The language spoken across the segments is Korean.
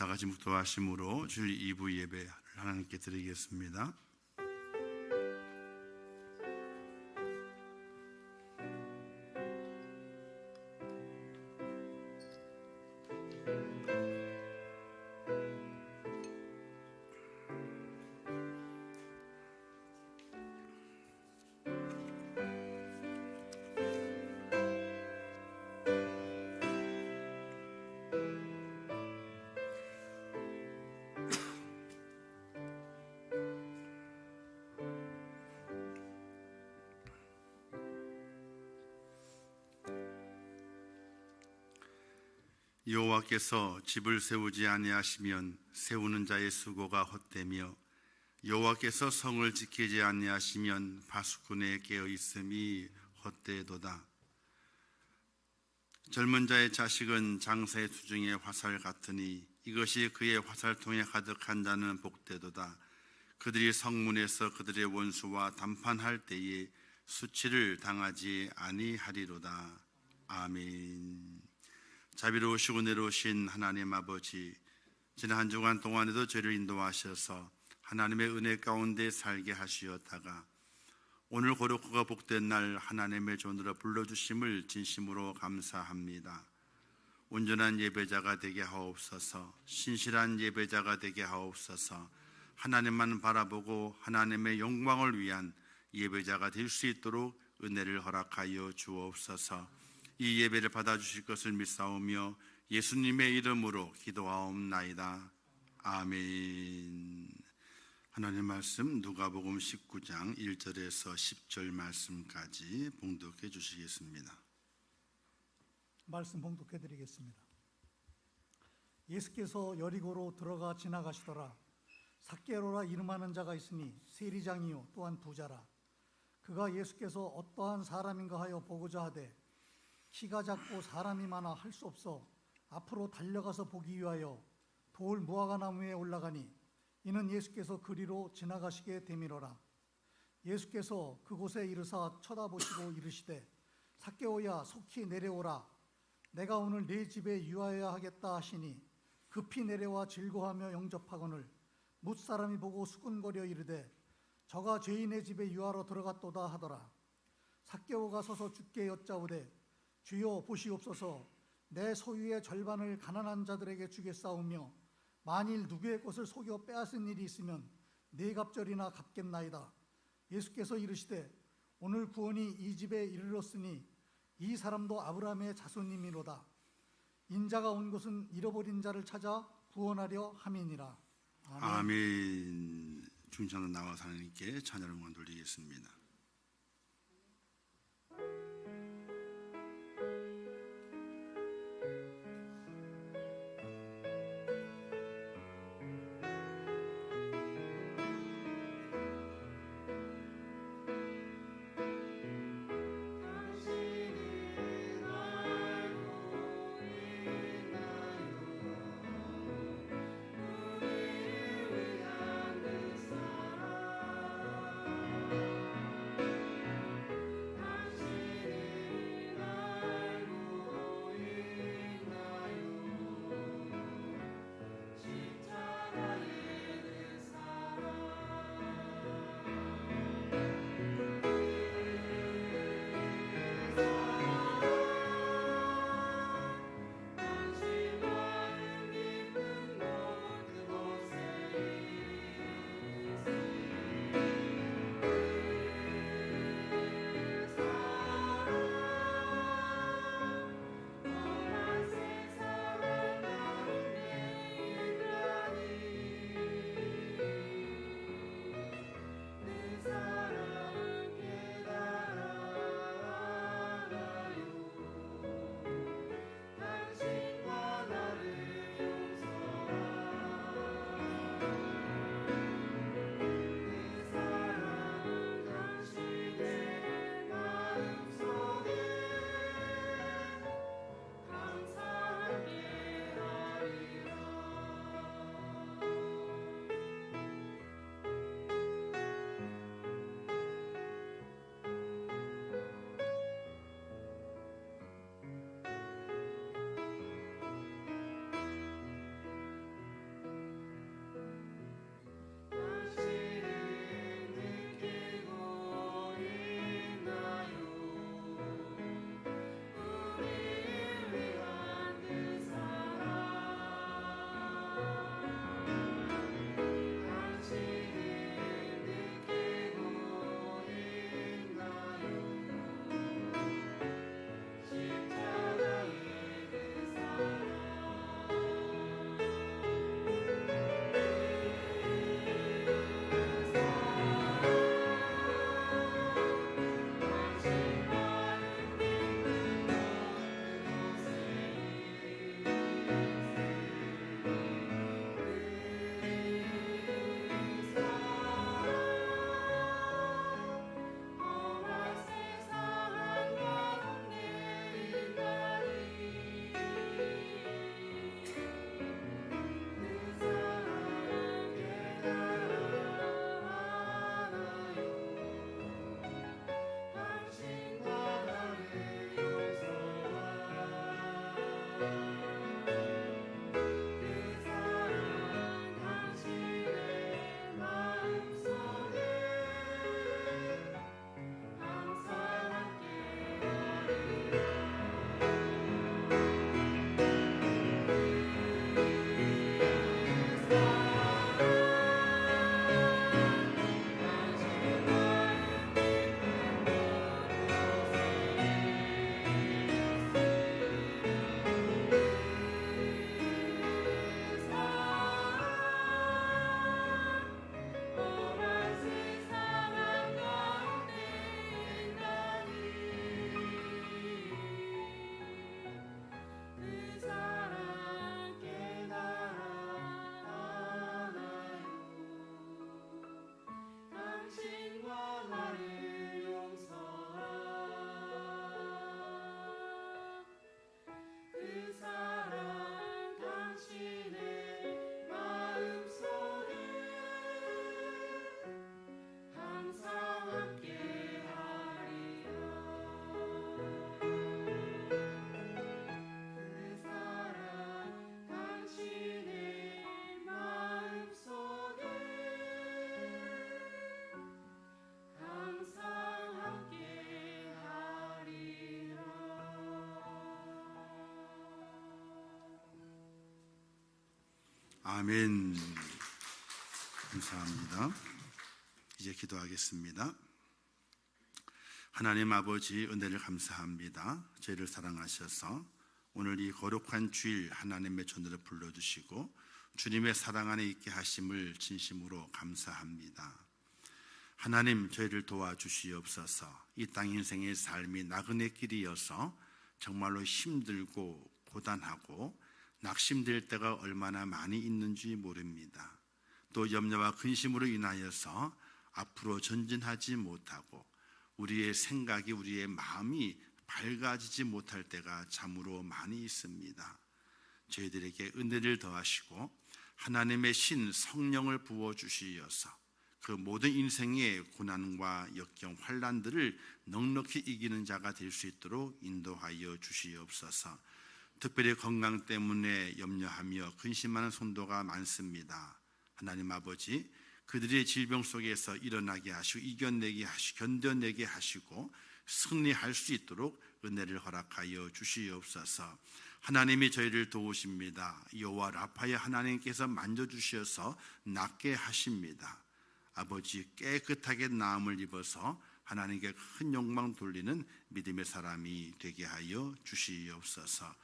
다 같이 묵도하심으로 주일 2부 예배 하나님께 드리겠습니다. 여호와께서 집을 세우지 아니하시면 세우는 자의 수고가 헛되며 여호와께서 성을 지키지 아니하시면 바수꾼의 깨어 있음이 헛되도다. 젊은 자의 자식은 장사의 수중의 화살 같으니 이것이 그의 화살통에 가득한 자는 복되도다. 그들이 성문에서 그들의 원수와 담판할 때에 수치를 당하지 아니하리로다. 아멘. 자비로우시고 내로우신 하나님 아버지, 지난 한 주간 동안에도 저희를 인도하셔서 하나님의 은혜 가운데 살게 하시었다가 오늘 거룩하고 복된 날 하나님의 존으로 불러주심을 진심으로 감사합니다. 온전한 예배자가 되게 하옵소서. 신실한 예배자가 되게 하옵소서. 하나님만 바라보고 하나님의 영광을 위한 예배자가 될 수 있도록 은혜를 허락하여 주옵소서. 이 예배를 받아주실 것을 믿사오며 예수님의 이름으로 기도하옵나이다. 아멘. 하나님의 말씀 누가복음 19장 1절에서 10절 말씀까지 봉독해 주시겠습니다. 말씀 봉독해 드리겠습니다. 예수께서 여리고로 들어가 지나가시더라. 삭개로라 이름하는 자가 있으니 세리장이요 또한 부자라. 그가 예수께서 어떠한 사람인가 하여 보고자 하되 키가 작고 사람이 많아 할 수 없어 앞으로 달려가서 보기 위하여 돌 무화과 나무에 올라가니 이는 예수께서 그리로 지나가시게 되밀어라. 예수께서 그곳에 이르사 쳐다보시고 이르시되 삭개오야 속히 내려오라. 내가 오늘 네 집에 유하여야 하겠다 하시니 급히 내려와 즐거워하며 영접하거늘 뭇사람이 보고 수군거려 이르되 저가 죄인의 집에 유하러 들어갔도다 하더라. 삭개오가 서서 주께 여짜오되 주여 보시옵소서. 내 소유의 절반을 가난한 자들에게 주겠사오며 만일 누구의 것을 속여 빼앗은 일이 있으면 네 갑절이나 갚겠나이다. 예수께서 이르시되 오늘 구원이 이 집에 이르렀으니 이 사람도 아브라함의 자손이미로다. 인자가 온 것은 잃어버린 자를 찾아 구원하려 함이니라. 아멘. 아멘. 중창으로 나와서 하나님께 찬양을 응원 돌리겠습니다. 아멘. 감사합니다. 이제 기도하겠습니다. 하나님 아버지, 은혜를 감사합니다. 저희를 사랑하셔서 오늘 이 거룩한 주일 하나님의 전으로 불러주시고 주님의 사랑 안에 있게 하심을 진심으로 감사합니다. 하나님, 저희를 도와주시옵소서. 이 땅 인생의 삶이 나그네 길이어서 정말로 힘들고 고단하고 낙심될 때가 얼마나 많이 있는지 모릅니다. 또 염려와 근심으로 인하여서 앞으로 전진하지 못하고 우리의 생각이, 우리의 마음이 밝아지지 못할 때가 참으로 많이 있습니다. 저희들에게 은혜를 더하시고 하나님의 신 성령을 부어주시어서 그 모든 인생의 고난과 역경, 환난들을 넉넉히 이기는 자가 될 수 있도록 인도하여 주시옵소서. 특별히 건강 때문에 염려하며 근심하는 성도가 많습니다. 하나님 아버지, 그들의 질병 속에서 일어나게 하시고 이겨내게 하시고 견뎌내게 하시고 승리할 수 있도록 은혜를 허락하여 주시옵소서. 하나님이 저희를 도우십니다. 여호와 라파의 하나님께서 만져주셔서 낫게 하십니다. 아버지, 깨끗하게 나음을 입어서 하나님께 큰 영광 돌리는 믿음의 사람이 되게 하여 주시옵소서.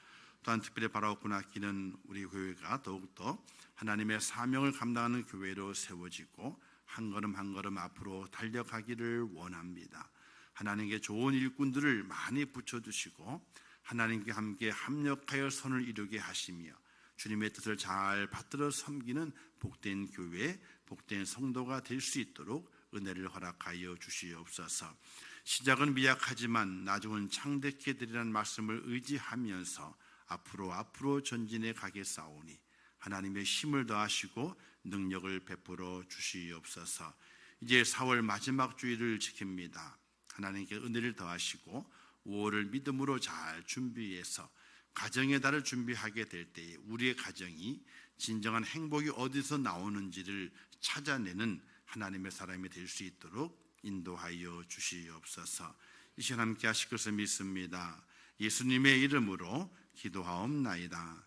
또한 특별히 바라옵고 아끼는 우리 교회가 더욱더 하나님의 사명을 감당하는 교회로 세워지고 한 걸음 한 걸음 앞으로 달려가기를 원합니다. 하나님께 좋은 일꾼들을 많이 붙여주시고 하나님께 함께 합력하여 선을 이루게 하시며 주님의 뜻을 잘 받들어 섬기는 복된 교회, 복된 성도가 될 수 있도록 은혜를 허락하여 주시옵소서. 시작은 미약하지만 나중은 창대케 되리라는 말씀을 의지하면서 앞으로 전진해 가겠사오니 하나님의 힘을 더하시고 능력을 베풀어 주시옵소서. 이제 4월 마지막 주일을 지킵니다. 하나님께 은혜를 더하시고 5월을 믿음으로 잘 준비해서 가정의 달을 준비하게 될 때에 우리의 가정이 진정한 행복이 어디서 나오는지를 찾아내는 하나님의 사람이 될 수 있도록 인도하여 주시옵소서. 이 시간 함께 하실 것을 믿습니다. 예수님의 이름으로 기도하옵나이다.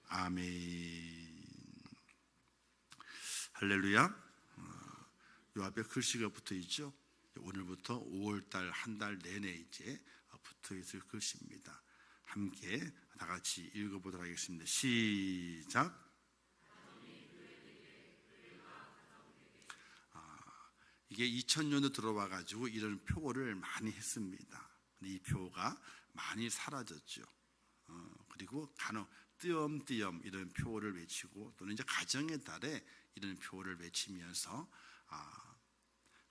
아멘. 할렐루야. 요 앞에 글씨가 붙어 있죠. 오늘부터 5월달 한 달 내내 이제 붙어 있을 글씨입니다. 함께 다 같이 읽어보도록 하겠습니다. 시작. 이게 2000년도 들어와 가지고 이런 표어를 많이 했습니다. 이 표어가 많이 사라졌죠. 그리고 간혹 띄엄띄엄 이런 표어를 외치고 또는 이제 가정의 달에 이런 표어를 외치면서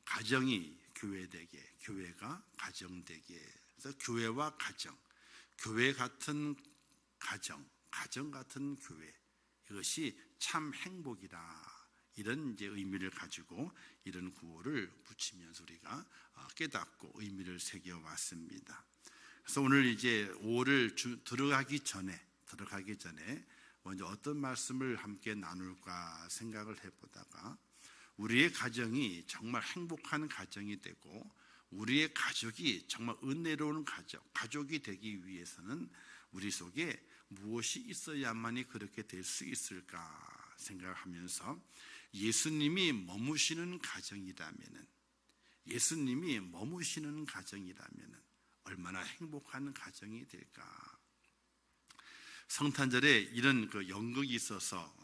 가정이 교회되게, 교회가 가정되게, 그래서 교회와 가정, 교회 같은 가정, 가정 같은 교회, 이것이 참 행복이라, 이런 이제 의미를 가지고 이런 구호를 붙이면서 우리가 깨닫고 의미를 새겨 왔습니다. 그래서 오늘 이제 5월을 들어가기 전에 먼저 어떤 말씀을 함께 나눌까 생각을 해보다가 우리의 가정이 정말 행복한 가정이 되고 우리의 가족이 정말 은혜로운 가족이 되기 위해서는 우리 속에 무엇이 있어야만이 그렇게 될 수 있을까 생각하면서 예수님이 머무시는 가정이라면은 얼마나 행복한 가정이 될까. 성탄절에 이런 연극이 있어서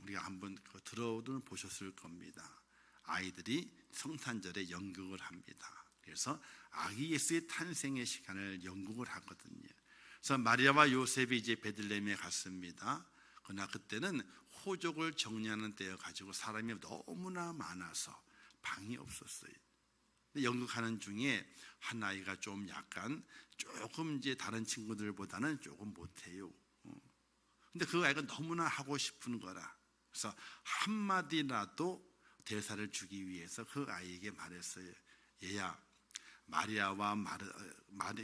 우리가 한번 들어도 보셨을 겁니다. 아이들이 성탄절에 연극을 합니다. 그래서 아기 예수의 탄생의 시간을 연극을 하거든요. 그래서 마리아와 요셉이 이제 베들레헴에 갔습니다. 그러나 그때는 호족을 정리하는 때여 가지고 사람이 너무나 많아서 방이 없었어요. 연극하는 중에 한 아이가 좀 약간 조금 이제 다른 친구들보다는 조금 못해요. 근데 그 아이가 너무나 하고 싶은 거라. 그래서 한마디라도 대사를 주기 위해서 그 아이에게 말했어요. 얘야, 마리아와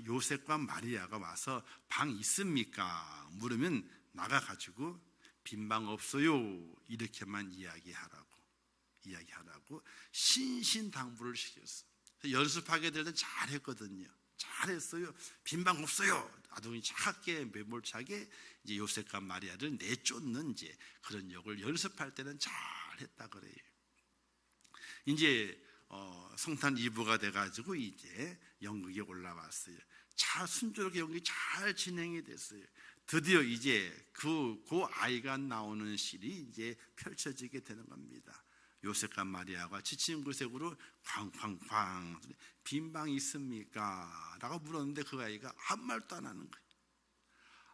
요셉과 마리아가 와서 방 있습니까? 물으면 나가가지고 빈 방 없어요. 이렇게만 이야기하라고 신신당부를 시켰어. 연습하게 될 때 잘했거든요. 잘했어요. 빈방 없어요. 아주 차갑게 매몰차게 이제 요셉과 마리아를 내쫓는 이제 그런 역을 연습할 때는 잘했다 그래요. 이제 성탄 2부가 돼가지고 이제 연극이 올라왔어요. 잘 순조롭게 연극이 잘 진행이 됐어요. 드디어 이제 그 아이가 나오는 실이 이제 펼쳐지게 되는 겁니다. 요셉과 마리아가 지친 구색으로 쾅쾅쾅 빈방 있습니까? 라고 물었는데 그 아이가 아무 말도 안 하는 거예요.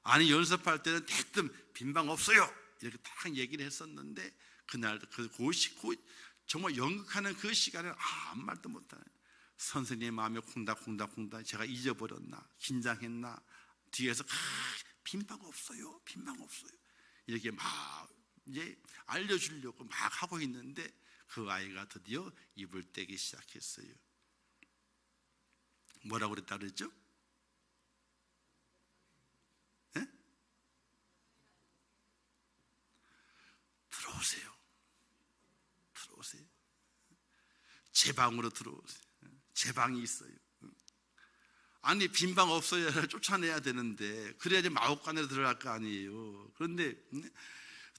아니 연습할 때는 대뜸 빈방 없어요 이렇게 딱 얘기를 했었는데 그날 정말 연극하는 그 시간에 아무 말도 못하는 선생님의 마음에 콩닥콩닥 제가 잊어버렸나 긴장했나 뒤에서 빈방 없어요 이렇게 막 이제 알려주려고 막 하고 있는데 그 아이가 드디어 입을 떼기 시작했어요. 뭐라고 그랬다 그랬죠? 네? 들어오세요. 제 방으로 들어오세요. 제 방이 있어요. 아니 빈방 없어야 쫓아내야 되는데 그래야지 마법관에 들어갈 거 아니에요. 그런데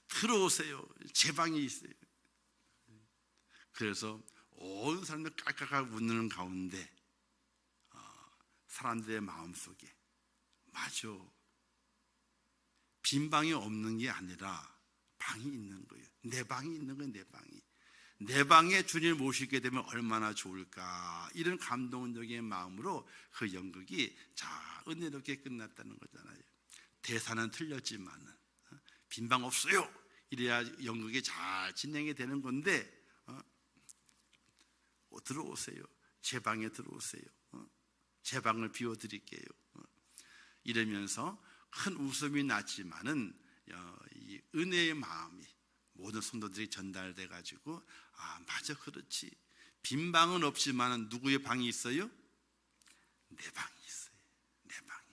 들어오세요. 제 방이 있어요. 그래서 온 사람들 깔깔깔 웃는 가운데 사람들의 마음속에 맞아, 빈방이 없는 게 아니라 방이 있는 거예요. 내 방이 있는 거예요. 내 방에 주님을 모시게 되면 얼마나 좋을까, 이런 감동적인 마음으로 그 연극이 은혜롭게 끝났다는 거잖아요. 대사는 틀렸지만 빈방 없어요 이래야 연극이 잘 진행이 되는 건데 들어오세요. 제 방에 들어오세요. 제 방을 비워드릴게요. 이러면서 큰 웃음이 났지만은 이 은혜의 마음이 모든 성도들이 전달돼 가지고 맞아, 그렇지, 빈 방은 없지만 누구의 방이 있어요? 내 방이 있어요. 내 방이.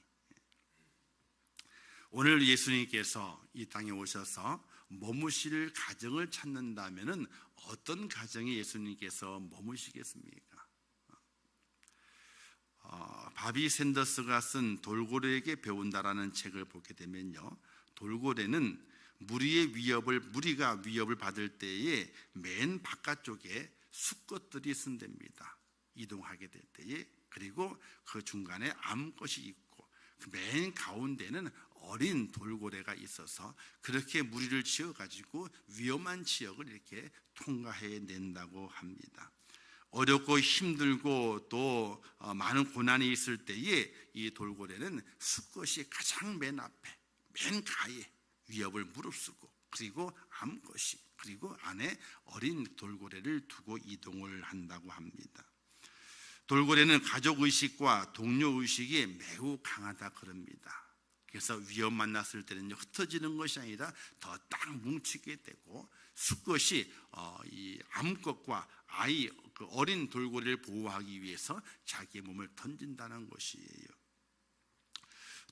오늘 예수님께서 이 땅에 오셔서 머무실 가정을 찾는다면은 어떤 가정에 예수님께서 머무시겠습니까? 바비 샌더스가 쓴 돌고래에게 배운다라는 책을 보게 되면요, 돌고래는 무리가 위협을 받을 때에 맨 바깥쪽에 수컷들이 쓴답니다. 이동하게 될 때에. 그리고 그 중간에 암컷이 있고 그 맨 가운데는 어린 돌고래가 있어서 그렇게 무리를 지어가지고 위험한 지역을 이렇게 통과해 낸다고 합니다. 어렵고 힘들고 또 많은 고난이 있을 때에 이 돌고래는 수컷이 가장 맨 앞에, 맨 가에 위협을 무릅쓰고, 그리고 암컷이, 그리고 안에 어린 돌고래를 두고 이동을 한다고 합니다. 돌고래는 가족의식과 동료의식이 매우 강하다 그럽니다. 그래서 위협 만났을 때는 흩어지는 것이 아니라 더 딱 뭉치게 되고, 수컷이 이 암컷과 그 어린 돌고래를 보호하기 위해서 자기의 몸을 던진다는 것이에요.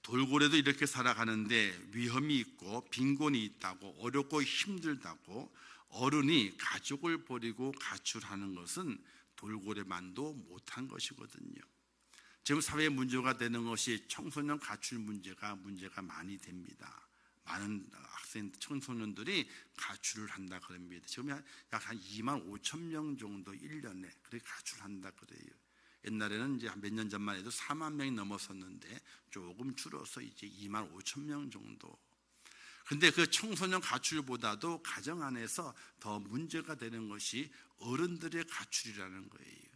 돌고래도 이렇게 살아가는데 위험이 있고 빈곤이 있다고, 어렵고 힘들다고 어른이 가족을 버리고 가출하는 것은 돌고래만도 못한 것이거든요. 지금 사회의 문제가 되는 것이 청소년 가출 문제가 많이 됩니다. 많은 청소년들이 가출을 한다 그럽니다. 지금 약 한 2만 5천 명 정도 1년에 그렇게 가출한다 그래요. 옛날에는 이제 몇 년 전만 해도 4만 명이 넘었었는데 조금 줄어서 이제 2만 5천 명 정도. 그런데 그 청소년 가출보다도 가정 안에서 더 문제가 되는 것이 어른들의 가출이라는 거예요.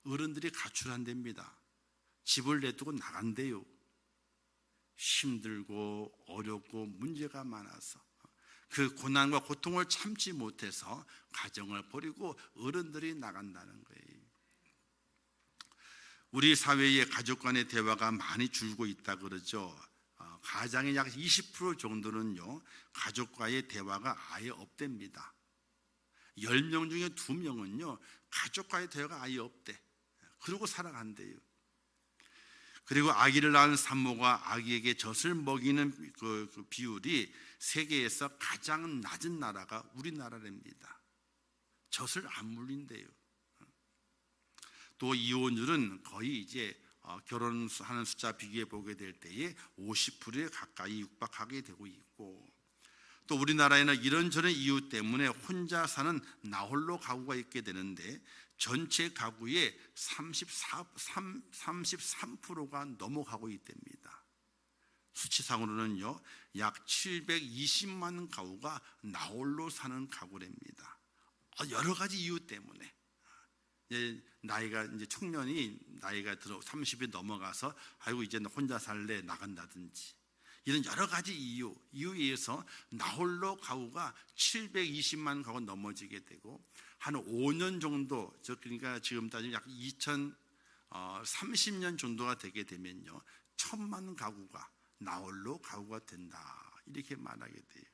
어른들이 가출한답니다. 집을 내두고 나간대요. 힘들고 어렵고 문제가 많아서 그 고난과 고통을 참지 못해서 가정을 버리고 어른들이 나간다는 거예요. 우리 사회의 가족 간의 대화가 많이 줄고 있다 그러죠. 가장의 약 20% 정도는요, 가족과의 대화가 아예 없답니다. 10명 중에 2명은요 가족과의 대화가 아예 없대. 그러고 살아간대요. 그리고 아기를 낳은 산모가 아기에게 젖을 먹이는 그 비율이 세계에서 가장 낮은 나라가 우리나라랍니다. 젖을 안 물린대요. 또 이혼율은 거의 이제 결혼하는 숫자 비교해 보게 될 때에 50%에 가까이 육박하게 되고 있고, 또 우리나라에는 이런저런 이유 때문에 혼자 사는 나홀로 가구가 있게 되는데 전체 가구의 33%가 넘어가고 있답니다. 수치상으로는요, 약 720만 가구가 나홀로 사는 가구랍니다. 여러 가지 이유 때문에 나이가 이제 청년이 나이가 들어 30이 넘어가서 아이고 이제 혼자 살래 나간다든지 이런 여러 가지 이유에 의해서 나홀로 가구가 720만 가구 넘어지게 되고, 한 5년 정도, 그러니까 지금 따지면 약 2030년 정도가 되게 되면요 1000만 가구가 나홀로 가구가 된다, 이렇게 말하게 돼요.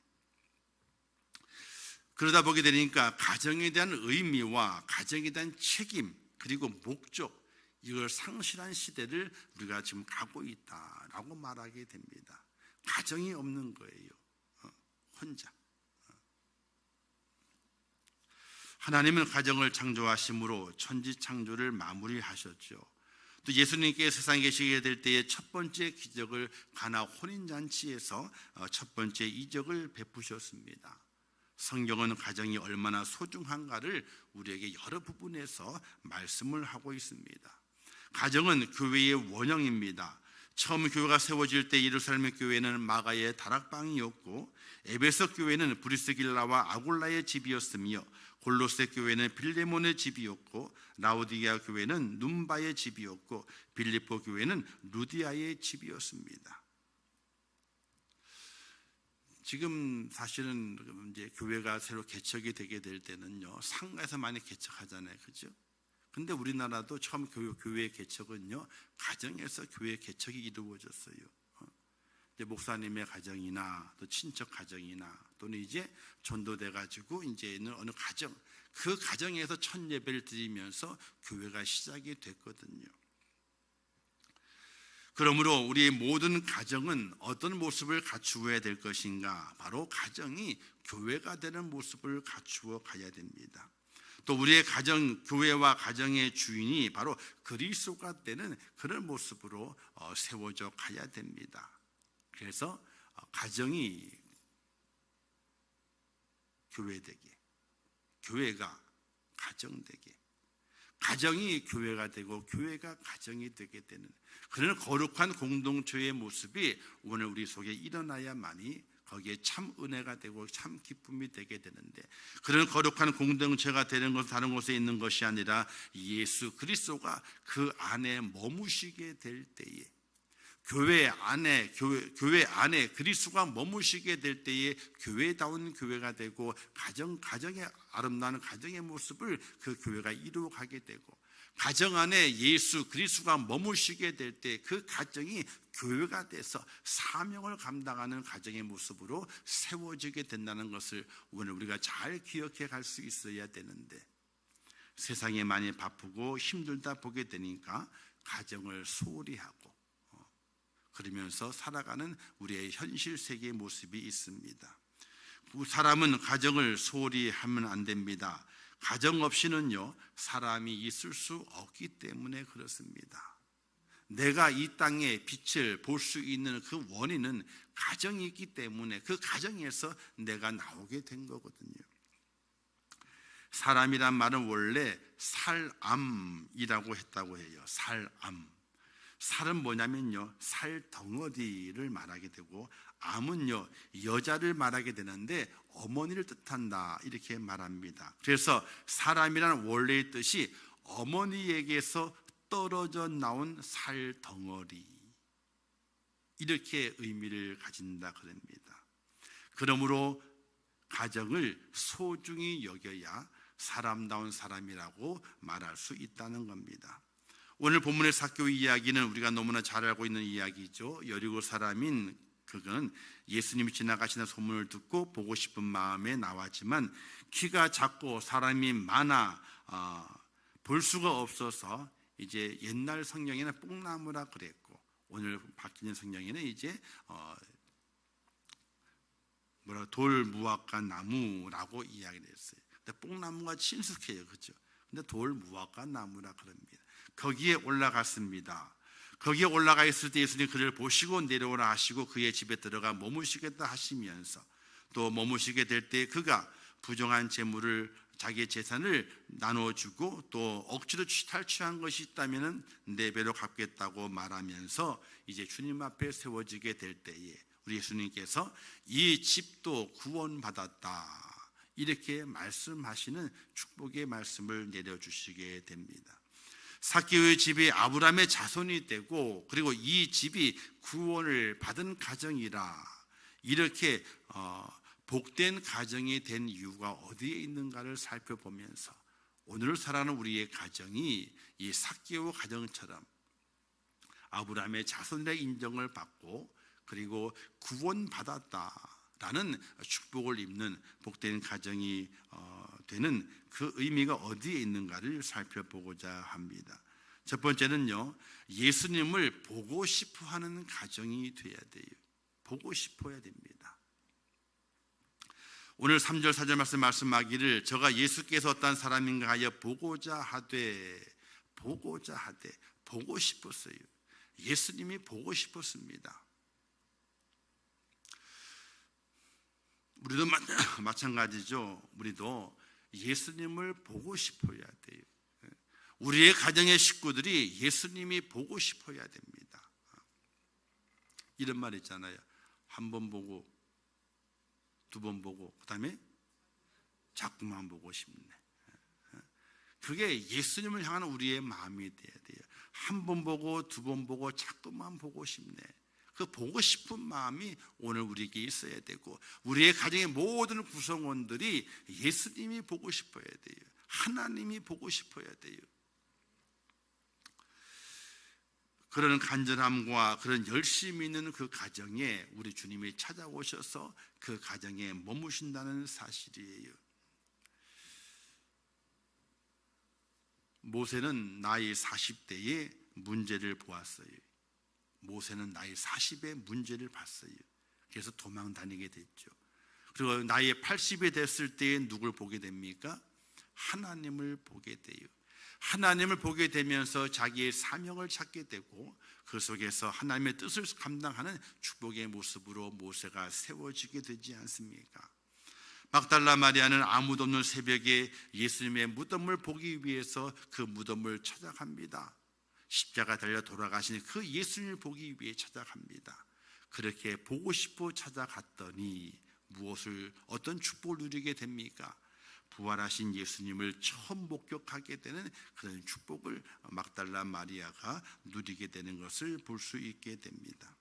그러다 보게 되니까 가정에 대한 의미와 가정에 대한 책임 그리고 목적, 이걸 상실한 시대를 우리가 지금 가고 있다라고 말하게 됩니다. 가정이 없는 거예요. 혼자. 하나님은 가정을 창조하심으로 천지창조를 마무리하셨죠. 또 예수님께 세상에 계시게 될 때의 첫 번째 기적을 가나 혼인잔치에서 첫 번째 이적을 베푸셨습니다. 성경은 가정이 얼마나 소중한가를 우리에게 여러 부분에서 말씀을 하고 있습니다. 가정은 교회의 원형입니다. 처음 교회가 세워질 때 예루살렘 교회는 마가의 다락방이었고, 에베소 교회는 브리스길라와 아굴라의 집이었으며, 골로새 교회는 빌레몬의 집이었고, 라오디게아 교회는 눈바의 집이었고, 빌립보 교회는 루디아의 집이었습니다. 지금 사실은 이제 교회가 새로 개척이 되게 될 때는요, 상가에서 많이 개척하잖아요, 그죠? 근데 우리나라도 처음 교회 개척은요, 가정에서 교회 개척이 이루어졌어요. 이제 목사님의 가정이나 또 친척 가정이나 또는 이제 전도돼 가지고 이제는 어느 가정, 그 가정에서 첫 예배를 드리면서 교회가 시작이 됐거든요. 그러므로 우리의 모든 가정은 어떤 모습을 갖추어야 될 것인가? 바로 가정이 교회가 되는 모습을 갖추어 가야 됩니다. 또 우리의 가정, 교회와 가정의 주인이 바로 그리스도가 되는 그런 모습으로 세워져 가야 됩니다. 그래서 가정이 교회되게, 교회가 가정되게, 가정이 교회가 되고 교회가 가정이 되게 되는 그런 거룩한 공동체의 모습이 오늘 우리 속에 일어나야만이 거기에 참 은혜가 되고 참 기쁨이 되게 되는데, 그런 거룩한 공동체가 되는 것은 다른 곳에 있는 것이 아니라 예수 그리스도가 그 안에 머무시게 될 때에, 교회 안에 그리스도가 머무시게 될 때에 교회다운 교회가 되고 가정의 아름다운 가정의 모습을 그 교회가 이루어가게 되고, 가정 안에 예수 그리스도가 머무시게 될 때 그 가정이 교회가 돼서 사명을 감당하는 가정의 모습으로 세워지게 된다는 것을 오늘 우리가 잘 기억해 갈 수 있어야 되는데, 세상에 많이 바쁘고 힘들다 보게 되니까 가정을 소홀히 하고 그러면서 살아가는 우리의 현실 세계의 모습이 있습니다. 사람은 가정을 소홀히 하면 안 됩니다. 가정 없이는요, 사람이 있을 수 없기 때문에 그렇습니다. 내가 이 땅에 빛을 볼 수 있는 그 원인은 가정이 있기 때문에 그 가정에서 내가 나오게 된 거거든요. 사람이란 말은 원래 살암이라고 했다고 해요. 살암. 살은 뭐냐면요, 살덩어리를 말하게 되고, 암은요, 여자를 말하게 되는데 어머니를 뜻한다, 이렇게 말합니다. 그래서 사람이란 원래의 뜻이 어머니에게서 떨어져 나온 살덩어리, 이렇게 의미를 가진다 그럽니다. 그러므로 가정을 소중히 여겨야 사람다운 사람이라고 말할 수 있다는 겁니다. 오늘 본문의 삭개오 이야기는 우리가 너무나 잘 알고 있는 이야기죠. 여리고 사람인 그는 예수님이 지나가시는 소문을 듣고 보고 싶은 마음에 나왔지만 키가 작고 사람이 많아 볼 수가 없어서 이제 옛날 성경에는 뽕나무라 그랬고, 오늘 바뀌는 성경에는 이제 돌무화과 나무라고 이야기를 했어요. 근데 뽕나무가 친숙해요, 그렇죠? 근데 돌무화과 나무라 그럽니다. 거기에 올라갔습니다. 거기에 올라가 있을 때 예수님 그를 보시고 내려오라 하시고 그의 집에 들어가 머무시겠다 하시면서 또 머무시게 될 때 그가 부정한 재물을 자기의 재산을 나눠주고 또 억지로 탈취한 것이 있다면 4배로 갚겠다고 말하면서 이제 주님 앞에 세워지게 될 때에 우리 예수님께서 이 집도 구원받았다 이렇게 말씀하시는 축복의 말씀을 내려주시게 됩니다. 삭개오의 집이 아브라함의 자손이 되고 그리고 이 집이 구원을 받은 가정이라 이렇게 복된 가정이 된 이유가 어디에 있는가를 살펴보면서 오늘 살아가는 우리의 가정이 이 삭개오 가정처럼 아브라함의 자손이라 인정을 받고 그리고 구원받았다라는 축복을 입는 복된 가정이 되는 그 의미가 어디에 있는가를 살펴보고자 합니다. 첫 번째는요, 예수님을 보고 싶어하는 가정이 돼야 돼요. 보고 싶어야 됩니다. 오늘 3절 4절 말씀하기를 저가 예수께서 어떤 사람인가 하여 보고자 하되 보고 싶었어요. 예수님이 보고 싶었습니다. 우리도 마찬가지죠. 우리도 예수님을 보고 싶어야 돼요. 우리의 가정의 식구들이 예수님이 보고 싶어야 됩니다. 이런 말 있잖아요. 한 번 보고 2번 보고 그 다음에 자꾸만 보고 싶네. 그게 예수님을 향한 우리의 마음이 돼야 돼요. 한 번 보고 2번 보고 자꾸만 보고 싶네. 그 보고 싶은 마음이 오늘 우리에게 있어야 되고 우리의 가정의 모든 구성원들이 예수님이 보고 싶어야 돼요. 하나님이 보고 싶어야 돼요. 그런 간절함과 그런 열심이 있는 그 가정에 우리 주님이 찾아오셔서 그 가정에 머무신다는 사실이에요. 모세는 나이 40대에 문제를 보았어요. 모세는 나이 40에 문제를 봤어요. 그래서 도망 다니게 됐죠. 그리고 나이 80이 됐을 때에 누굴 보게 됩니까? 하나님을 보게 돼요. 하나님을 보게 되면서 자기의 사명을 찾게 되고 그 속에서 하나님의 뜻을 감당하는 축복의 모습으로 모세가 세워지게 되지 않습니까? 막달라 마리아는 아무도 없는 새벽에 예수님의 무덤을 보기 위해서 그 무덤을 찾아갑니다. 십자가 달려 돌아가신 그 예수님을 보기 위해 찾아갑니다. 그렇게 보고 싶어 찾아갔더니 어떤 축복을 누리게 됩니까? 부활하신 예수님을 처음 목격하게 되는 그런 축복을 막달라 마리아가 누리게 되는 것을 볼 수 있게 됩니다.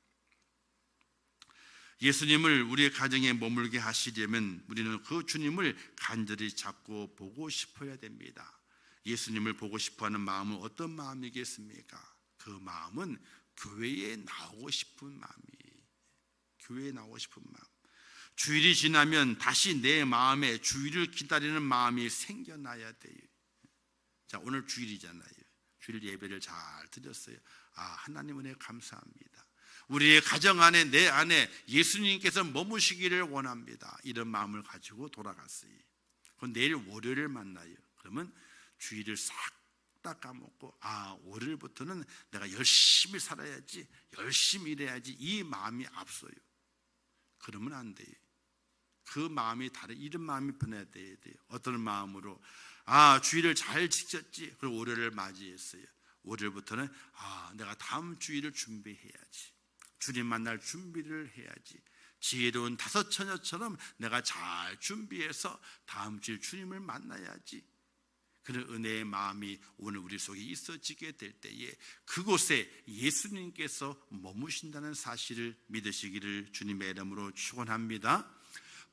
예수님을 우리의 가정에 머물게 하시려면 우리는 그 주님을 간절히 잡고 보고 싶어야 됩니다. 예수님을 보고 싶어하는 마음은 어떤 마음이겠습니까? 그 마음은 교회에 나오고 싶은 마음이에요. 교회에 나오고 싶은 마음. 주일이 지나면 다시 내 마음에 주일을 기다리는 마음이 생겨나야 돼요. 자, 오늘 주일이잖아요. 주일 예배를 잘 드렸어요. 하나님 은혜 감사합니다. 우리의 가정 안에 내 안에 예수님께서 머무시기를 원합니다. 이런 마음을 가지고 돌아갔어요. 그럼 내일 월요일을 만나요. 그러면 주일을 싹 다 까먹고 월요일부터는 내가 열심히 살아야지, 열심히 일해야지, 이 마음이 앞서요. 그러면 안 돼요. 그 마음이 이런 마음이 변해야 돼요. 어떤 마음으로 주일을 잘 지켰지. 그리고 월요일을 맞이했어요. 월요일부터는 내가 다음 주일을 준비해야지. 주님 만날 준비를 해야지. 지혜로운 5 처녀처럼 내가 잘 준비해서 다음 주일 주님을 만나야지. 그런 은혜의 마음이 오늘 우리 속에 있어지게 될 때에 그곳에 예수님께서 머무신다는 사실을 믿으시기를 주님의 이름으로 축원합니다.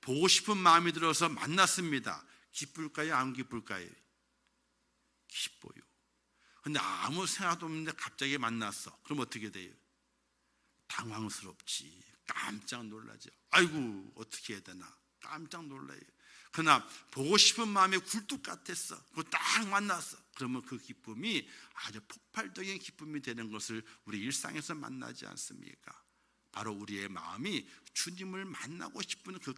보고 싶은 마음이 들어서 만났습니다. 기쁠까요? 안 기쁠까요? 기뻐요. 근데 아무 생각도 없는데 갑자기 만났어. 그럼 어떻게 돼요? 당황스럽지. 깜짝 놀라죠. 아이고 어떻게 해야 되나 깜짝 놀라요. 그러나 보고 싶은 마음이 굴뚝 같았어. 그거 딱 만났어. 그러면 그 기쁨이 아주 폭발적인 기쁨이 되는 것을 우리 일상에서 만나지 않습니까? 바로 우리의 마음이 주님을 만나고 싶은 그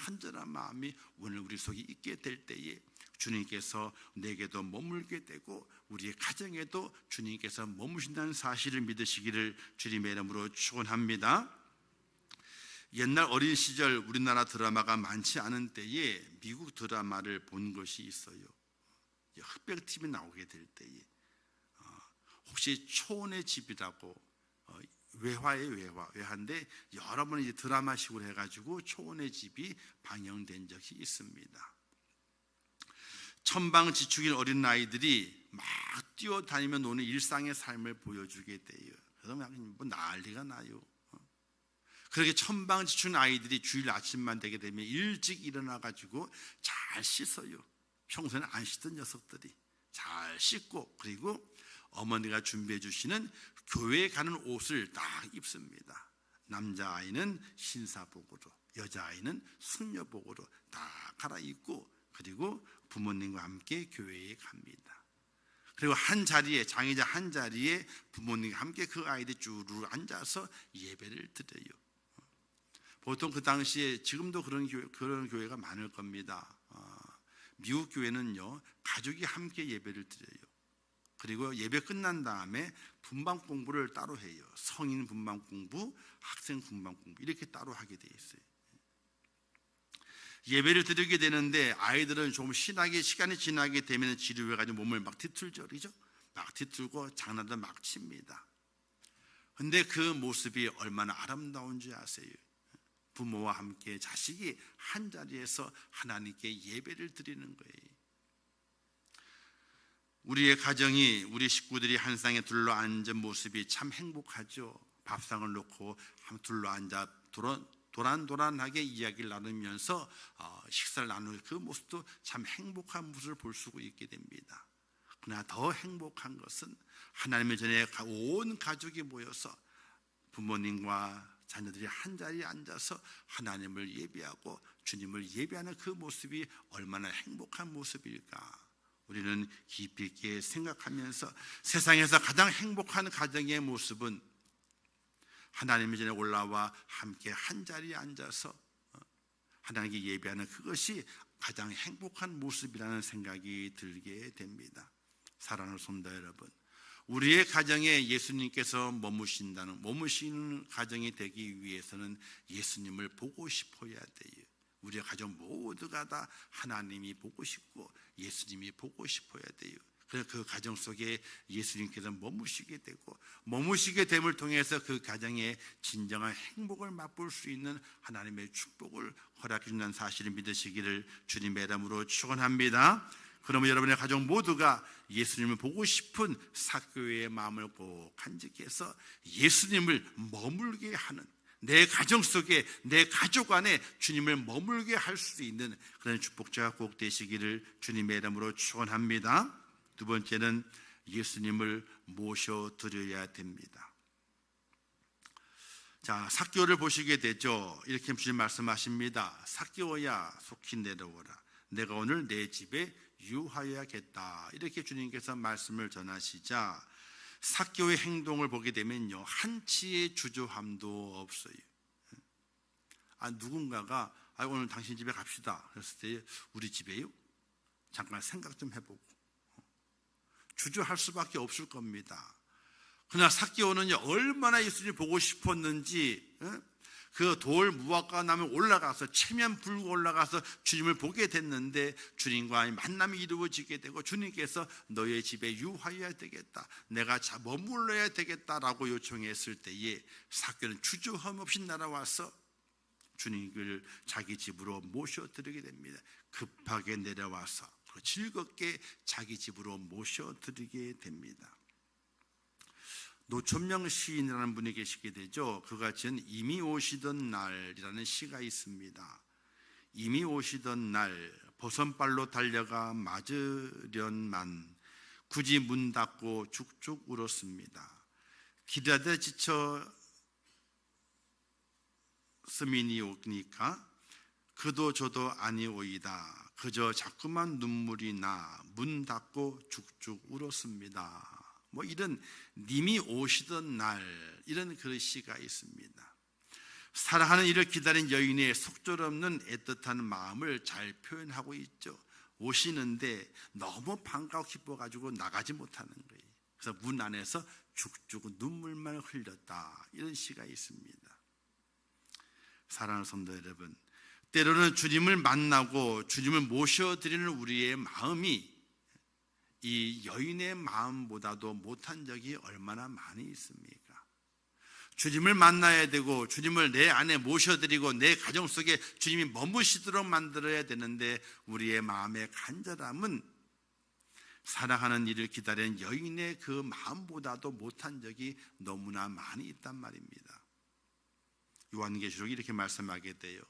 간절한 마음이 오늘 우리 속에 있게 될 때에 주님께서 내게도 머물게 되고 우리의 가정에도 주님께서 머무신다는 사실을 믿으시기를 주님의 이름으로 축원합니다. 옛날 어린 시절 우리나라 드라마가 많지 않은 때에 미국 드라마를 본 것이 있어요. 흑백 TV 나오게 될 때에 혹시 초원의 집이라고 외화인데 여러 번 이제 드라마식으로 해가지고 초원의 집이 방영된 적이 있습니다. 천방지축인 어린 아이들이 막 뛰어다니며 노는 일상의 삶을 보여주게 돼요. 그래서 뭐 난리가 나요. 그렇게 천방지축인 아이들이 주일 아침만 되게 되면 일찍 일어나가지고 잘 씻어요. 평소에는 안 씻던 녀석들이 잘 씻고, 그리고 어머니가 준비해 주시는 교회에 가는 옷을 딱 입습니다. 남자아이는 신사복으로, 여자아이는 숙녀복으로 다 갈아입고, 그리고 부모님과 함께 교회에 갑니다. 그리고 한 자리에, 장의자 한 자리에 부모님과 함께 그 아이들이 쭈르르 앉아서 예배를 드려요. 보통 그 당시에, 지금도 그런 교회가 많을 겁니다. 미국 교회는요, 가족이 함께 예배를 드려요. 그리고 예배 끝난 다음에 분방 공부를 따로 해요. 성인 분방 공부, 학생 분방 공부 이렇게 따로 하게 돼 있어요. 예배를 드리게 되는데 아이들은 좀 신나게 시간이 지나게 되면 지루해가지고 몸을 막 뒤틀죠, 그죠? 막 뒤틀고 장난도 막 칩니다. 근데 그 모습이 얼마나 아름다운지 아세요? 부모와 함께 자식이 한 자리에서 하나님께 예배를 드리는 거예요. 우리의 가정이, 우리 식구들이 한 쌍에 둘러앉은 모습이 참 행복하죠. 밥상을 놓고 둘러앉아 도란도란하게 이야기를 나누면서 식사를 나누는 그 모습도 참 행복한 모습을 볼 수 있게 됩니다. 그러나 더 행복한 것은 하나님의 전에 온 가족이 모여서 부모님과 자녀들이 한 자리에 앉아서 하나님을 예배하고 주님을 예배하는 그 모습이 얼마나 행복한 모습일까. 우리는 깊이 있게 생각하면서 세상에서 가장 행복한 가정의 모습은 하나님의 전에 올라와 함께 한 자리에 앉아서 하나님께 예배하는 그것이 가장 행복한 모습이라는 생각이 들게 됩니다. 사랑하는 성도 여러분, 우리의 가정에 예수님께서 머무시는 가정이 되기 위해서는 예수님을 보고 싶어야 돼요. 우리의 가정 모두가 다 하나님이 보고 싶고 예수님이 보고 싶어야 돼요. 그래서 그 가정 속에 예수님께서 머무시게 되고, 머무시게 됨을 통해서 그 가정의 진정한 행복을 맛볼 수 있는 하나님의 축복을 허락해 준다는 사실을 믿으시기를 주님의 이름으로 축원합니다. 그러면 여러분의 가족 모두가 예수님을 보고 싶은 사교의 마음을 꼭 간직해서 예수님을 머물게 하는, 내 가정 속에, 내 가족 안에 주님을 머물게 할 수 있는 그런 축복자가 꼭 되시기를 주님의 이름으로 축원합니다. 두 번째는 예수님을 모셔드려야 됩니다. 자, 삭개오를 보시게 되죠. 이렇게 주님 말씀하십니다. 삭개오야, 속히 내려오라. 내가 오늘 내 집에 유하여야겠다. 이렇게 주님께서 말씀을 전하시자 삭개오의 행동을 보게 되면요, 한치의 주저함도 없어요. 누군가가 오늘 당신 집에 갑시다 그랬을 때 우리 집에요? 잠깐 생각 좀 해보고 주저할 수밖에 없을 겁니다. 그러나 삭개오는 얼마나 예수님을 보고 싶었는지 그 돌 무화과 나무에 올라가서 체면 불고 올라가서 주님을 보게 됐는데 주님과의 만남이 이루어지게 되고 주님께서 너의 집에 유하여야 되겠다, 내가 머물러야 되겠다라고 요청했을 때에 삭개오는 주저함 없이 날아와서 주님을 자기 집으로 모셔드리게 됩니다. 급하게 내려와서 즐겁게 자기 집으로 모셔드리게 됩니다. 노천명 시인이라는 분이 계시게 되죠. 그가 지은 이미 오시던 날이라는 시가 있습니다. 이미 오시던 날 버선발로 달려가 맞으련만 굳이 문 닫고 죽죽 울었습니다. 기다려 지쳐 스민이 오니까 그도 저도 아니오이다. 그저 자꾸만 눈물이 나 문 닫고 죽죽 울었습니다. 이런 님이 오시던 날, 이런 그 시가 있습니다. 사랑하는 이를 기다린 여인의 속절없는 애틋한 마음을 잘 표현하고 있죠. 오시는데 너무 반가워 기뻐가지고 나가지 못하는 거예요. 그래서 문 안에서 죽죽 눈물만 흘렸다, 이런 시가 있습니다. 사랑하는 성도 여러분, 때로는 주님을 만나고 주님을 모셔드리는 우리의 마음이 이 여인의 마음보다도 못한 적이 얼마나 많이 있습니까? 주님을 만나야 되고 주님을 내 안에 모셔드리고 내 가정 속에 주님이 머무시도록 만들어야 되는데, 우리의 마음의 간절함은 사랑하는 이를 기다리는 여인의 그 마음보다도 못한 적이 너무나 많이 있단 말입니다. 요한계시록이 이렇게 말씀하게 돼요.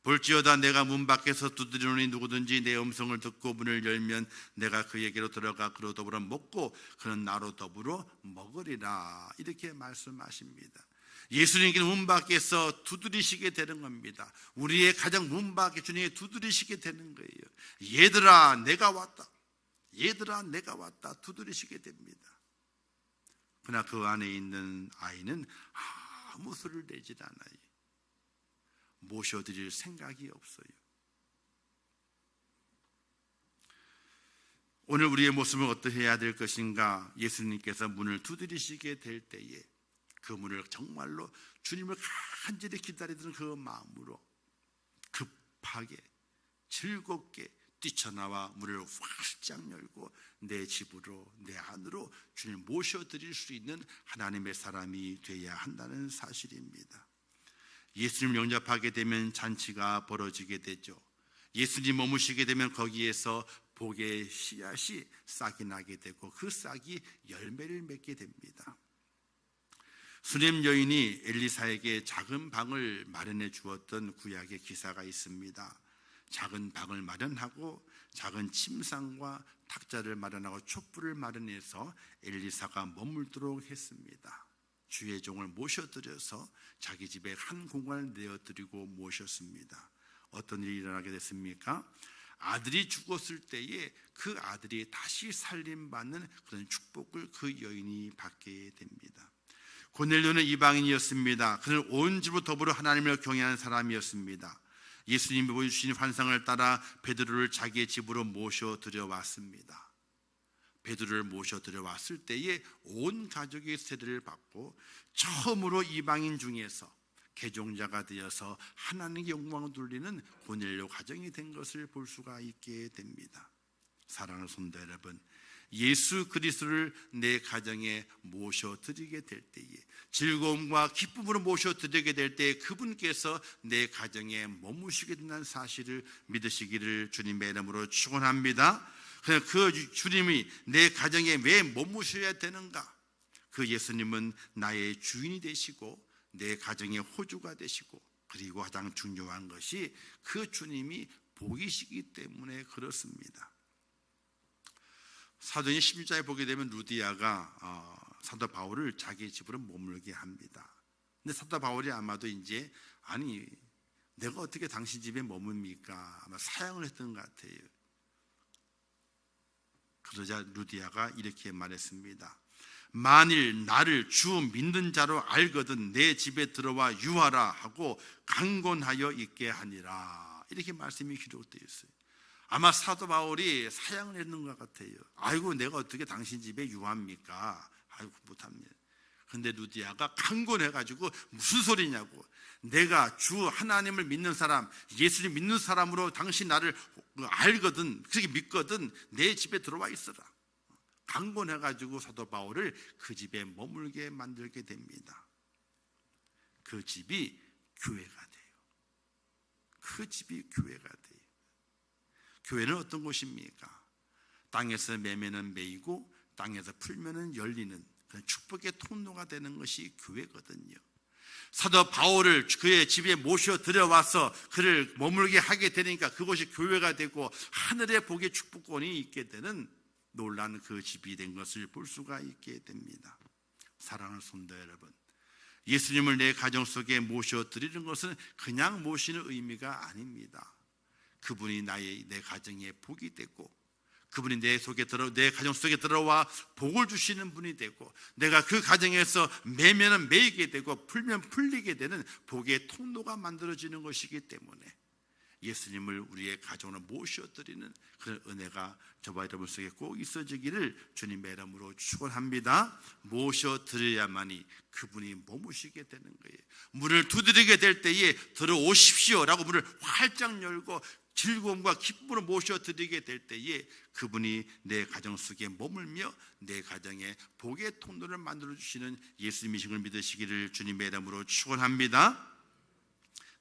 볼지어다 내가 문 밖에서 두드리노니 누구든지 내 음성을 듣고 문을 열면 내가 그에게로 들어가 그로 더불어 먹고 그는 나로 더불어 먹으리라, 이렇게 말씀하십니다. 예수님께는 문 밖에서 두드리시게 되는 겁니다. 우리의 가장 문 밖에 주님이 두드리시게 되는 거예요. 얘들아 내가 왔다, 얘들아 내가 왔다 두드리시게 됩니다. 그러나 그 안에 있는 아이는 아무 소리를 내질 않아요. 모셔드릴 생각이 없어요. 오늘 우리의 모습은 어떠해야 될 것인가? 예수님께서 문을 두드리시게 될 때에 그 문을 정말로 주님을 간절히 기다리던 그 마음으로 급하게 즐겁게 뛰쳐나와 문을 활짝 열고 내 집으로, 내 안으로 주님을 모셔드릴 수 있는 하나님의 사람이 되어야 한다는 사실입니다. 예수님 영접하게 되면 잔치가 벌어지게 되죠. 예수님 머무시게 되면 거기에서 복의 씨앗이 싹이 나게 되고 그 싹이 열매를 맺게 됩니다. 수렘 여인이 엘리사에게 작은 방을 마련해 주었던 구약의 기사가 있습니다. 작은 방을 마련하고 작은 침상과 탁자를 마련하고 촛불을 마련해서 엘리사가 머물도록 했습니다. 주의 종을 모셔드려서 자기 집에 한 공간을 내어드리고 모셨습니다. 어떤 일이 일어나게 됐습니까? 아들이 죽었을 때에 그 아들이 다시 살림받는 그런 축복을 그 여인이 받게 됩니다. 고넬료는 이방인이었습니다. 그는 온 집으로 더불어 하나님을 경외하는 사람이었습니다. 예수님이 보여주신 환상을 따라 베드로를 자기의 집으로 모셔들여 왔습니다. 베드로를 모셔들여 왔을 때에 온 가족이 세례를 받고 처음으로 이방인 중에서 개종자가 되어서 하나님의 영광을 돌리는 고넬료 가정이 된 것을 볼 수가 있게 됩니다. 사랑하는 성도 여러분, 예수 그리스도를 내 가정에 모셔드리게 될 때에, 즐거움과 기쁨으로 모셔드리게 될 때에 그분께서 내 가정에 머무시게 된다는 사실을 믿으시기를 주님의 이름으로 축원합니다. 그 주님이 내 가정에 왜 머무셔야 되는가? 그 예수님은 나의 주인이 되시고 내 가정의 호주가 되시고, 그리고 가장 중요한 것이 그 주님이 복이시기 때문에 그렇습니다. 사도행 11장에 보게 되면 루디아가 사도 바울을 자기 집으로 머물게 합니다. 근데 사도 바울이 아마도 이제 아니 내가 어떻게 당신 집에 머뭅니까? 아마 사양을 했던 것 같아요. 그러자 루디아가 이렇게 말했습니다. 만일 나를 주 믿는 자로 알거든 내 집에 들어와 유하라 하고 강권하여 있게 하니라, 이렇게 말씀이 기록되어 있어요. 아마 사도 바울이 사양을 했는 것 같아요. 아이고 내가 어떻게 당신 집에 유합니까? 아이고 못합니다. 근데 루디아가 강권해가지고 무슨 소리냐고, 내가 주 하나님을 믿는 사람, 예수를 믿는 사람으로 당신 나를 알거든, 그렇게 믿거든 내 집에 들어와 있어라. 강권해가지고 사도 바울을 그 집에 머물게 만들게 됩니다. 그 집이 교회가 돼요. 그 집이 교회가 돼요. 교회는 어떤 곳입니까? 땅에서 매매는 매이고 땅에서 풀면은 열리는 그런 축복의 통로가 되는 것이 교회거든요. 사도 바울을 그의 집에 모셔 들여와서 그를 머물게 하게 되니까 그곳이 교회가 되고 하늘의 복의 축복권이 있게 되는 놀란 그 집이 된 것을 볼 수가 있게 됩니다. 사랑하는 성도 여러분, 예수님을 내 가정 속에 모셔 드리는 것은 그냥 모시는 의미가 아닙니다. 그분이 내 가정에 복이 되고 그분이 내 가정 속에 들어와 복을 주시는 분이 되고, 내가 그 가정에서 매면은 매이게 되고 풀면 풀리게 되는 복의 통로가 만들어지는 것이기 때문에 예수님을 우리의 가정으로 모셔드리는 그런 은혜가 저와 여러분 속에 꼭 있어지기를 주님의 이름으로 축원합니다. 모셔드려야만이 그분이 머무시게 되는 거예요. 문을 두드리게 될 때에 들어오십시오라고 문을 활짝 열고 즐거움과 기쁨으로 모셔드리게 될 때에 그분이 내 가정 속에 머물며 내 가정에 복의 통로를 만들어주시는 예수님이신 걸 믿으시기를 주님의 이름으로 축원합니다.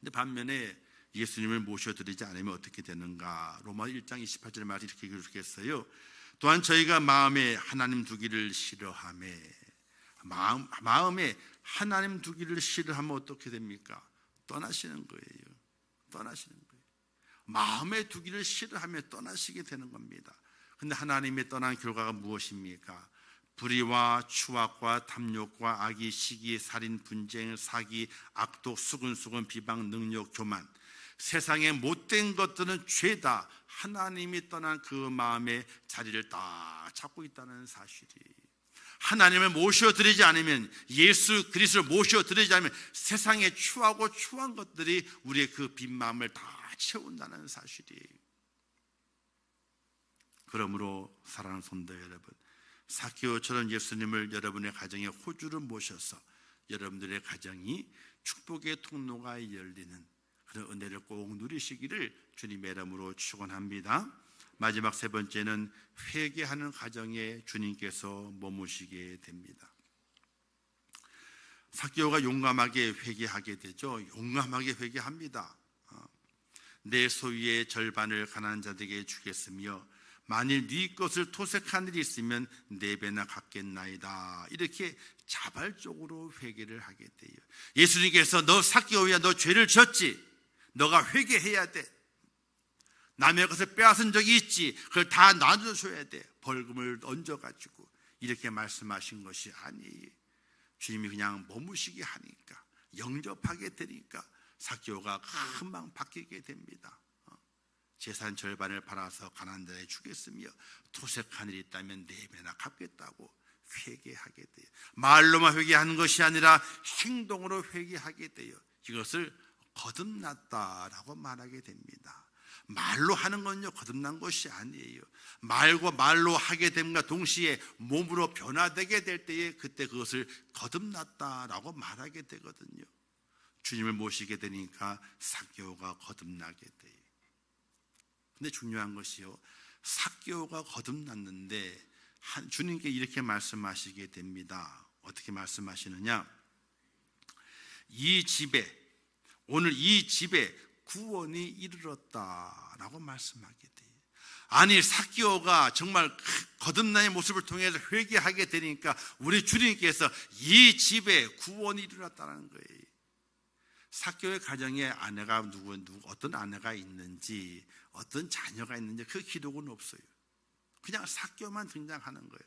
근데 반면에 예수님을 모셔드리지 않으면 어떻게 되는가? 로마 1장 28절의 말이 이렇게 기록했어요. 또한 저희가 마음에 하나님 두기를 싫어하며, 마음에 하나님 두기를 싫어하면 어떻게 됩니까? 떠나시는 거예요. 떠나시는 거예요. 마음에 두기를 싫어하며 떠나시게 되는 겁니다. 근데 하나님의 떠난 결과가 무엇입니까? 불의와 추악과 탐욕과 악의, 시기, 살인, 분쟁, 사기, 악독, 수근수근, 비방, 능욕, 교만, 세상의 못된 것들은 죄다. 하나님이 떠난 그 마음의 자리를 딱 잡고 있다는 사실이, 하나님을 모셔드리지 않으면, 예수 그리스도를 모셔드리지 않으면 세상에 추하고 추한 것들이 우리의 그 빈 마음을 다 채운다는 사실이에요. 그러므로 사랑하는 성도 여러분, 삭개오처럼 예수님을 여러분의 가정에 호주로 모셔서 여러분들의 가정이 축복의 통로가 열리는 그런 은혜를 꼭 누리시기를 주님의 이름으로 축원합니다. 마지막 세 번째는 회개하는 가정에 주님께서 머무시게 됩니다. 삭개오가 용감하게 회개하게 되죠. 용감하게 회개합니다. 내 소유의 절반을 가난한 자들에게 주겠으며 만일 네 것을 토색한 일이 있으면 4배나 갚겠나이다. 이렇게 자발적으로 회개를 하게 돼요. 예수님께서 너 삭개오야, 너 죄를 졌지? 너가 회개해야 돼. 남의 것을 빼앗은 적이 있지? 그걸 다 나눠줘야 돼. 벌금을 얹어가지고 이렇게 말씀하신 것이 아니에요. 주님이 그냥 머무시게 하니까, 영접하게 되니까 삭개오가 금방 바뀌게 됩니다. 재산 절반을 팔아서 가난한 자에 주겠으며 토색한 일이 있다면 4배나 갚겠다고 회개하게 돼요. 말로만 회개하는 것이 아니라 행동으로 회개하게 돼요. 이것을 거듭났다라고 말하게 됩니다. 말로 하는 건요, 거듭난 것이 아니에요. 말로 하게 됨과 동시에 몸으로 변화되게 될 때에 그때 그것을 거듭났다라고 말하게 되거든요. 주님을 모시게 되니까 삭개오가 거듭나게 돼요. 근데 중요한 것이요, 삭개오가 거듭났는데 주님께 이렇게 말씀하시게 됩니다. 어떻게 말씀하시느냐? 오늘 이 집에 구원이 이르렀다라고 말씀하게 돼요. 아니, 삭개오가 정말 거듭남의 모습을 통해서 회개하게 되니까 우리 주님께서 이 집에 구원이 이르렀다는 거예요. 삭개오의 가정에 아내가 어떤 아내가 있는지, 어떤 자녀가 있는지 그 기록은 없어요. 그냥 삭개오만 등장하는 거예요.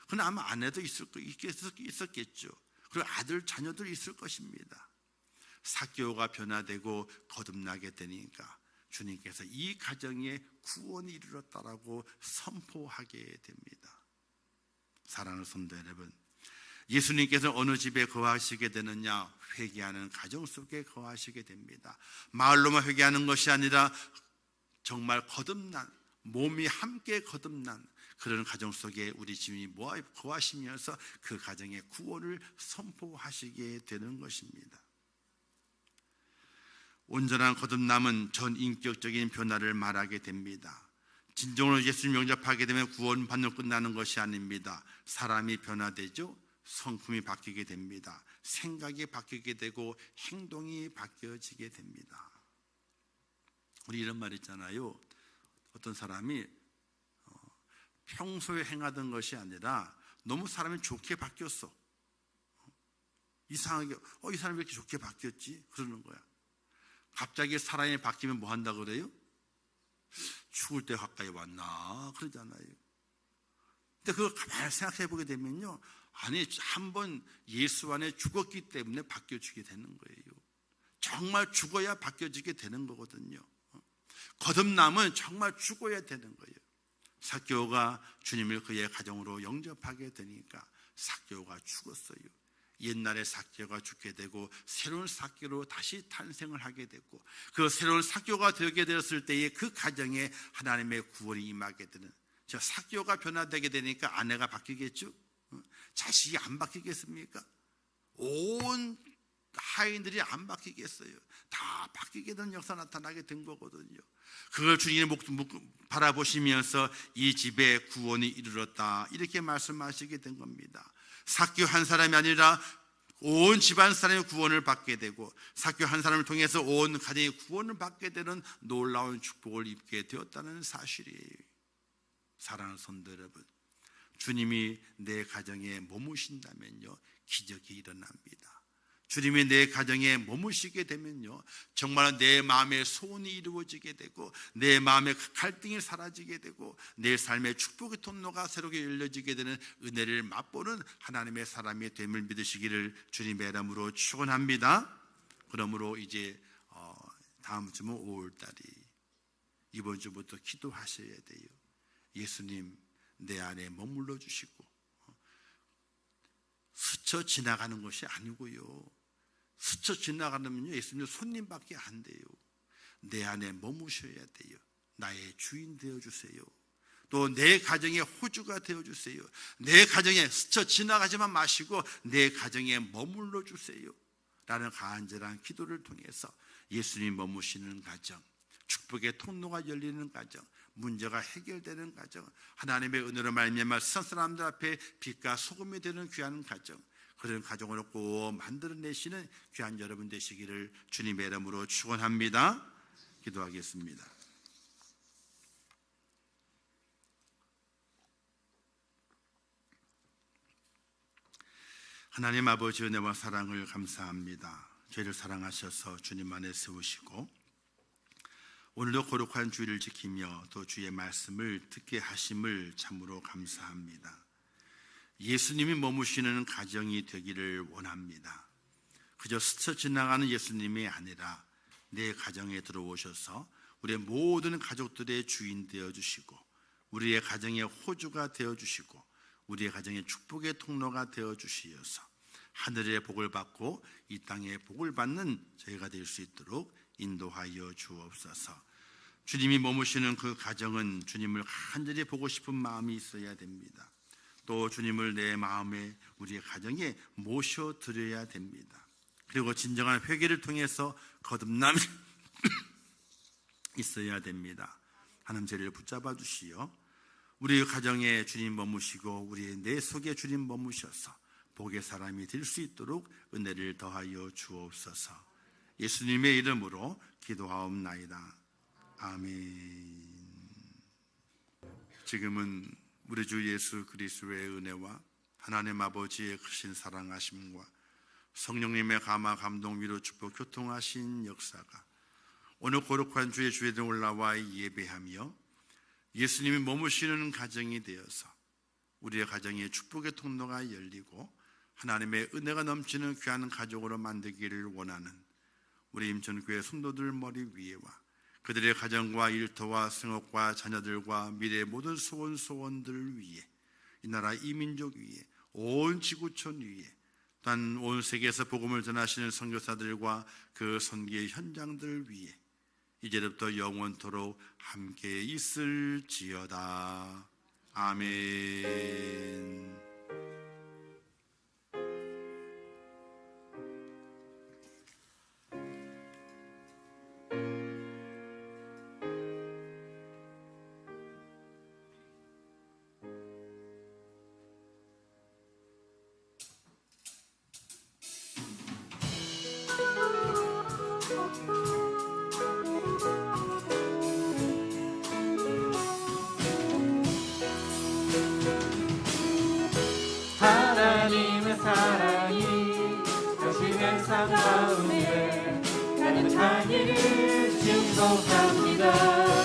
그러나 아마 아내도 있었겠죠. 그리고 아들, 자녀들이 있을 것입니다. 삭개오가 변화되고 거듭나게 되니까 주님께서 이 가정에 구원이 이르렀다라고 선포하게 됩니다. 사랑하는 성도 여러분, 예수님께서 어느 집에 거하시게 되느냐? 회개하는 가정 속에 거하시게 됩니다. 말로만 회개하는 것이 아니라 정말 거듭난, 몸이 함께 거듭난 그런 가정 속에 우리 주님이 거하시면서 그 가정의 구원을 선포하시게 되는 것입니다. 온전한 거듭남은 전 인격적인 변화를 말하게 됩니다. 진정으로 예수님 영접하게 되면 구원받는 끝나는 것이 아닙니다. 사람이 변화되죠. 성품이 바뀌게 됩니다. 생각이 바뀌게 되고 행동이 바뀌어지게 됩니다. 우리 이런 말 있잖아요. 어떤 사람이 평소에 행하던 것이 아니라 너무 사람이 좋게 바뀌었어. 이상하게 이 사람이 왜 이렇게 좋게 바뀌었지? 그러는 거야. 갑자기 사람이 바뀌면 뭐 한다 그래요? 죽을 때 가까이 왔나 그러잖아요. 근데 그걸 가만히 생각해 보게 되면요, 아니, 한번 예수 안에 죽었기 때문에 바뀌어지게 되는 거예요. 정말 죽어야 바뀌어지게 되는 거거든요. 거듭남은 정말 죽어야 되는 거예요. 삭개오가 주님을 그의 가정으로 영접하게 되니까 삭개오가 죽었어요. 옛날에 삭개오가 죽게 되고 새로운 삭개오로 다시 탄생을 하게 됐고, 그 새로운 삭개오가 되게 되었을 때에 그 가정에 하나님의 구원이 임하게 되는, 저 삭개오가 변화되게 되니까 아내가 바뀌겠죠? 자식이 안 바뀌겠습니까? 온 하인들이 안 바뀌겠어요? 다 바뀌게 된 역사 나타나게 된 거거든요. 그걸 주님의 바라보시면서 이 집에 구원이 이르렀다, 이렇게 말씀하시게 된 겁니다. 삭개오 한 사람이 아니라 온 집안 사람이 구원을 받게 되고, 삭개오 한 사람을 통해서 온 가정이 구원을 받게 되는 놀라운 축복을 입게 되었다는 사실이에요. 사랑하는 성도 여러분, 주님이 내 가정에 머무신다면요, 기적이 일어납니다. 주님이 내 가정에 머무시게 되면요, 정말 내 마음의 소원이 이루어지게 되고, 내 마음의 갈등이 사라지게 되고, 내 삶의 축복의 통로가 새롭게 열려지게 되는 은혜를 맛보는 하나님의 사람이 됨을 믿으시기를 주님의 이름으로 축원합니다. 그러므로 이제 다음 주면 5월달이, 이번 주부터 기도하셔야 돼요. 예수님, 내 안에 머물러 주시고, 스쳐 지나가는 것이 아니고요, 스쳐 지나가면요, 예수님 손님밖에 안 돼요. 내 안에 머무셔야 돼요. 나의 주인 되어주세요. 또 내 가정의 호주가 되어주세요. 내 가정에 스쳐 지나가지만 마시고 내 가정에 머물러 주세요 라는 간절한 기도를 통해서 예수님 머무시는 가정, 축복의 통로가 열리는 가정, 문제가 해결되는 가정, 하나님의 은혜로 말미암아 세상 사람들 앞에 빛과 소금이 되는 귀한 가정, 그런 가정으로 꼭 만들어내시는 귀한 여러분 되시기를 주님의 이름으로 축원합니다. 기도하겠습니다. 하나님 아버지, 은혜와 사랑을 감사합니다. 저희를 사랑하셔서 주님 안에 세우시고 오늘도 거룩한 주일을 지키며 또 주의 말씀을 듣게 하심을 참으로 감사합니다. 예수님이 머무시는 가정이 되기를 원합니다. 그저 스쳐 지나가는 예수님이 아니라 내 가정에 들어오셔서 우리의 모든 가족들의 주인 되어주시고, 우리의 가정의 호주가 되어주시고, 우리의 가정의 축복의 통로가 되어주시어서 하늘의 복을 받고 이 땅의 복을 받는 저희가 될 수 있도록 인도하여 주옵소서. 주님이 머무시는 그 가정은 주님을 간절히 보고 싶은 마음이 있어야 됩니다. 또 주님을 내 마음에, 우리의 가정에 모셔드려야 됩니다. 그리고 진정한 회개를 통해서 거듭남이 있어야 됩니다. 하나님 저희를 붙잡아 주시어 우리 가정에 주님 머무시고 우리의 내 속에 주님 머무셔서 복의 사람이 될 수 있도록 은혜를 더하여 주옵소서. 예수님의 이름으로 기도하옵나이다. 아멘. 지금은 우리 주 예수 그리스도의 은혜와 하나님 아버지의 크신 사랑하심과 성령님의 감화 감동 위로 축복 교통하신 역사가 오늘 거룩한 주의 주일에 올라와 예배하며 예수님이 머무시는 가정이 되어서 우리의 가정에 축복의 통로가 열리고 하나님의 은혜가 넘치는 귀한 가족으로 만들기를 원하는 우리 임천교회 성도들 머리 위에와 그들의 가정과 일터와 생업과 자녀들과 미래의 모든 소원들을 위해, 이 나라 이민족 위에, 온 지구촌 위에, 또한 온 세계에서 복음을 전하시는 선교사들과 그 선교의 현장들 위에 이제부터 영원토록 함께 있을지어다. 아멘. 하나님의 사랑이 당신의 삶 가운데 가득한 일을 증거합니다.